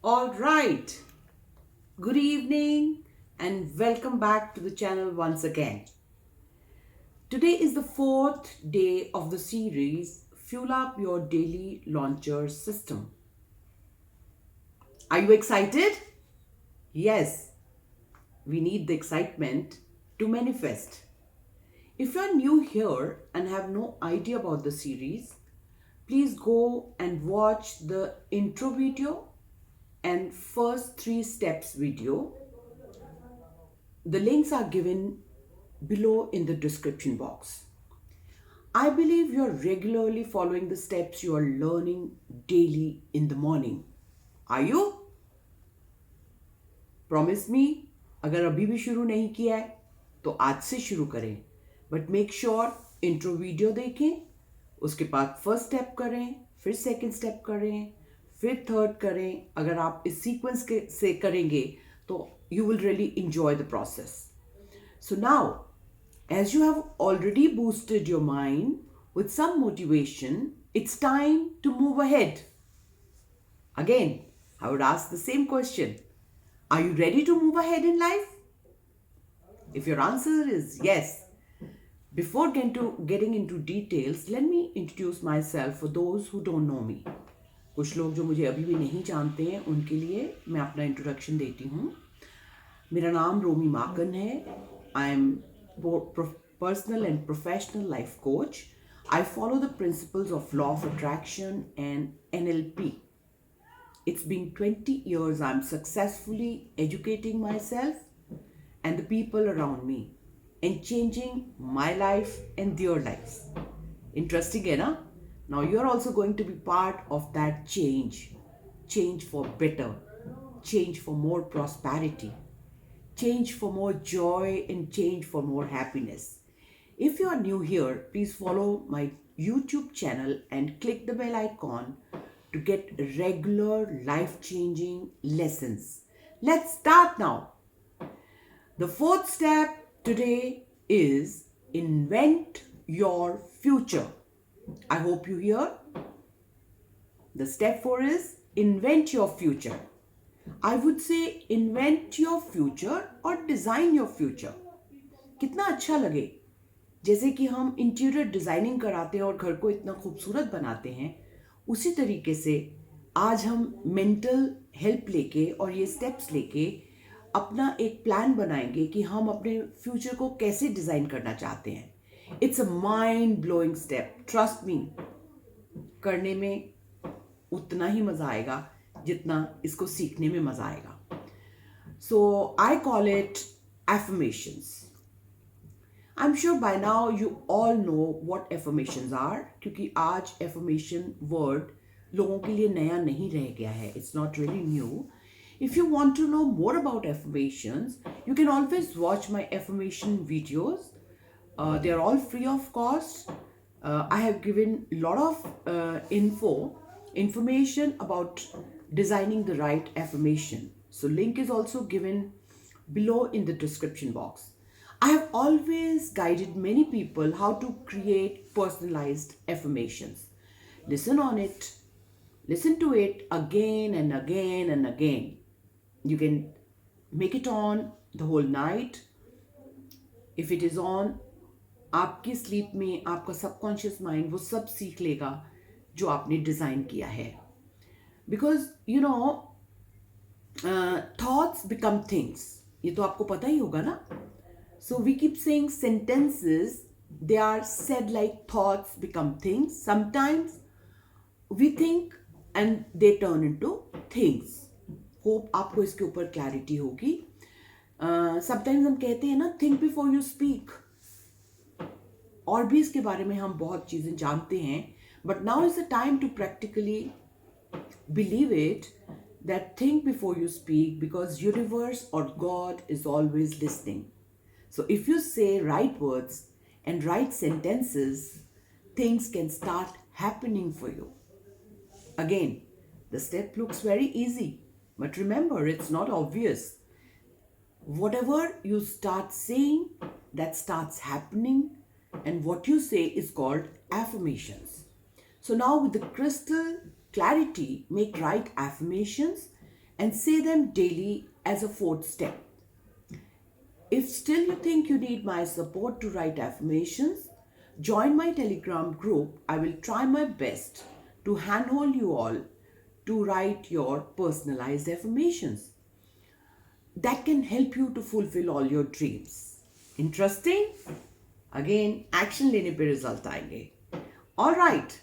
All right. Good evening and welcome back to the channel once again. Today is the fourth day of the series Fuel Up Your Daily Launcher System. Are you excited? Yes, we need the excitement to manifest. If you're new here and have no idea about the series, please go and watch the intro video and first 3 steps video. The links are given below in the description box. I believe you're regularly following the steps you are learning daily in the morning. Are you? Promise me, अगर अभी भी शुरू नहीं किया है तो आज से शुरू करें. But make sure intro video देखें, उसके बाद फर्स्ट स्टेप करें, फिर सेकंड स्टेप करें, फिर थर्ड करें. अगर आप इस सीक्वेंस से करेंगे तो you will really enjoy the process. So now, as you have already boosted your mind with some motivation, it's time to move ahead. Again, I would ask the same question. Are you ready to move ahead in life? If your answer is yes, before getting into details, let me introduce myself for those who don't know me. कुछ लोग जो मुझे अभी भी नहीं जानते हैं उनके लिए मैं अपना इंट्रोडक्शन देती हूँ. मेरा नाम रोमी माकन है. I am personal and professional life coach. I follow the principles of law of attraction and NLP. It's been 20 years I'm successfully educating myself and the people around me and changing my life and their lives. Interesting, है ना? Now you're also going to be part of that change. Change for better. Change for more prosperity. Change for more joy and change for more happiness. If you are new here, please follow my YouTube channel and click the bell icon to get regular life-changing lessons. Let's start now. The fourth step today is invent your future. I hope you hear. The step 4 is invent your future. I would say invent your future or design your future. कितना अच्छा लगे जैसे कि हम interior designing कराते हैं और घर को इतना खूबसूरत बनाते हैं, उसी तरीके से आज हम मेंटल हेल्प लेके और ये स्टेप्स लेके अपना एक प्लान बनाएंगे कि हम अपने फ्यूचर को कैसे डिजाइन करना चाहते हैं. It's a mind blowing step. Trust me, करने में उतना ही मजा आएगा जितना इसको सीखने में मजा आएगा. So I call it affirmations. I am sure by now you all know what affirmations are, क्योंकि आज एफर्मेशन वर्ड लोगों के लिए नया नहीं रह गया है. It's not really new. If you want to know more about affirmations, you can always watch my affirmation videos. They are all free of cost. I have given a lot of information about designing the right affirmation. So link is also given below in the description box. I have always guided many people how to create personalized affirmations. Listen on it. Listen to it again and again and again. You can make it on the whole night. If it is on, आपकी sleep में आपका subconscious mind वो सब सीख लेगा जो आपने design किया है. Because you know thoughts become things. ये तो आपको पता ही होगा ना. So we keep saying sentences, they are said like thoughts become things. Sometimes we think and they turn into things. Hope आपको इसके ऊपर क्लैरिटी होगी. समटाइम्स हम कहते हैं ना, थिंक बिफोर यू स्पीक. और भी इसके बारे में हम बहुत चीज़ें जानते हैं, but now is the time to practically believe it that think before you speak, because universe और God is always listening. So if you say right words and right sentences, things can start happening for you. Again, the step looks very easy. But remember, it's not obvious. Whatever you start saying, that starts happening, and what you say is called affirmations. So now with the crystal clarity, make right affirmations and say them daily as a fourth step. If still you think you need my support to write affirmations, join my Telegram group. I will try my best to handhold you all to write your personalized affirmations that can help you to fulfill all your dreams. Interesting? Again, action लेने पे result आएंगे. All right.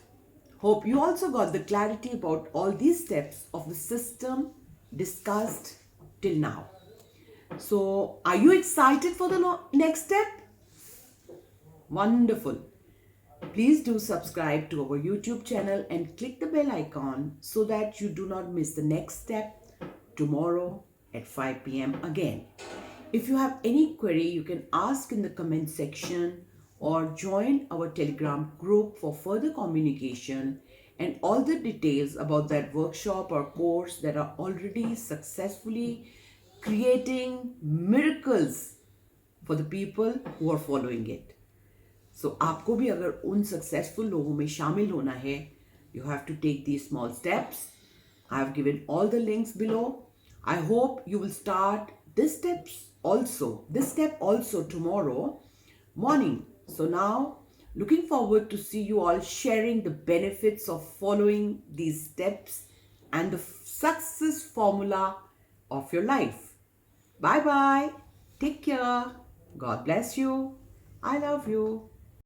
Hope you also got the clarity about all these steps of the system discussed till now. So, are you excited for the next step? Wonderful. Please do subscribe to our YouTube channel and click the bell icon so that you do not miss the next step tomorrow at 5 p.m. again. If you have any query, you can ask in the comment section or join our Telegram group for further communication and all the details about that workshop or course that are already successfully creating miracles for the people who are following it. So आपको भी अगर उन successful लोगों में शामिल होना है, you have to take these small steps. I have given all the links below. I hope you will start this step also tomorrow morning. So now, looking forward to see you all sharing the benefits of following these steps and the success formula of your life. Bye bye. Take care. God bless you. I love you.